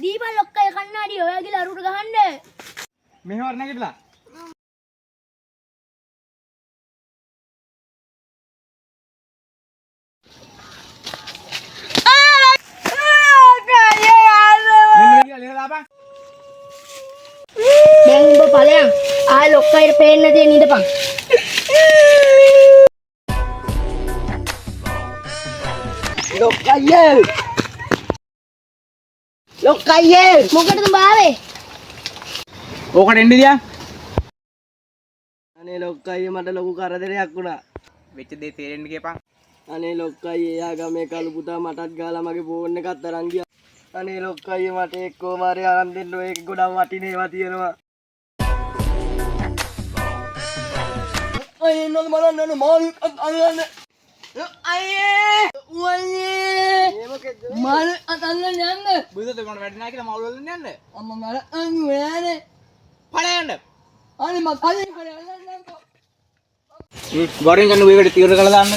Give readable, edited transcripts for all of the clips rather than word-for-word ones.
දීපන් ලොක්කයි කන්නාඩි ඔයාගේ ලරුට ගහන්න. මෙහෙවර නැගිටලා. දැන් උඹ ඵලයන් ආයි ලොක්කයිට පේන්න දෙන්නේ ඉඳපන්. ලොක්කයියේ මොකටද උඹ ආවේ? ඕකට එන්න දියා. අනේ ලොක්කයි මට ලොකු කරදරයක් වුණා. වෙච්ච දේ තේරෙන්න ගියපන්. අනේ ලොක්කයි එයා ගමේ කළු පුතා මටත් ගාලා මගේ ෆෝන් එකත් අරන් ගියා. අනේ ලොක්කයි මට එක්කෝ මාරේ අරන් දෙන්න ඔය ගොඩක් වටින ඒවා තියෙනවා. අයියේ නෝන මලන්න මාළු අල්ලන්න. අයියේ උන්නේ මාළු අල්ලන්න යන්න. බුදුද මොන වැඩ නැහැ කියලා මවුල් වලින් යන්න. අම්මා මල අන්නේ ඵලයන්ද. අනේ මත් අල්ලන්න අල්ලන්න. ගොඩෙන් ගන්න ඔයකට තීර කරලා දාන්න.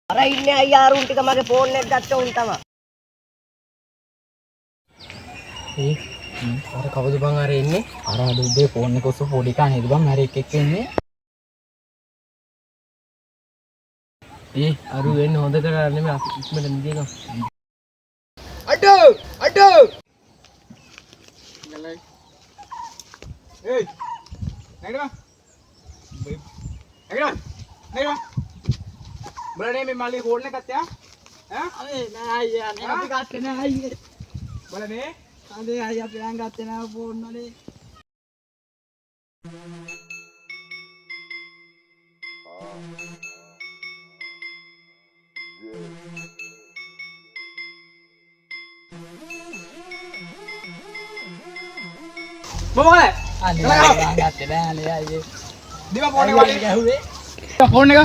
අර ඉන්නේ අයියා අරුන් ටික මගේ ෆෝන් එක ගත්ත උන් තමයි. අර කවුද බං අර ඉන්නේ? අර දුද්දේ ෆෝන් එක ඔස්ස පොඩි කා නේද බං අර එක් ඉන්නේ. අරු වෙන්න හොඳ කරලා නෙමෙයි අපි ඉක්මනට නිදිගමු. අඩෝ අඩෝ. ගලයි. ඒයි. නැගිටම. නැගිටම. බලන්නේ මේ මල්ලි ෆෝන් එකක් ගත්තා. ඈ? අනේ නෑ අයියා නේ අපි ගත්තේ නෑ අයියේ. බලන්නේ. අනේ අයියා ප්ලෑන් ගත්තේ නෑ ෆෝන් වලේ. මොකද? අනේ ගත්තේ නෑ අයියේ. දිවා ෆෝන් එක වගේ ගැහුවේ. ෆෝන් එක.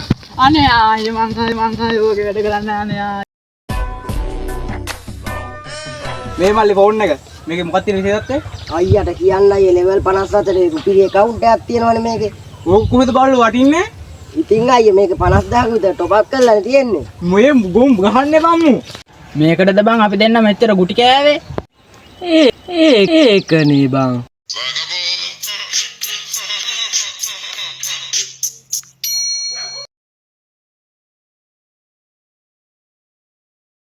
අනේ ආයේ මං කයි ඔගේ වැඩ කරන්න අනේ මේ මල්ලි ෆෝන් එක. මේකේ මොකක්ද තියෙන විශේෂත්වය? අයියාට කියන්න අයියේ ලෙවල් 54 රුපියල් account එකක් තියෙනවනේ මේකේ. ඕක කොහෙද බලන්න වටින්නේ? ඉතින් අයියේ මේක 50000ක විතර top up කරලානේ තියෙන්නේ. මොයේ ගොම් ගහන්න බම්මු. මේකටද බං අපි දෙන්න මෙච්චර ගුටි කෑවේ? ඒකනේ බං.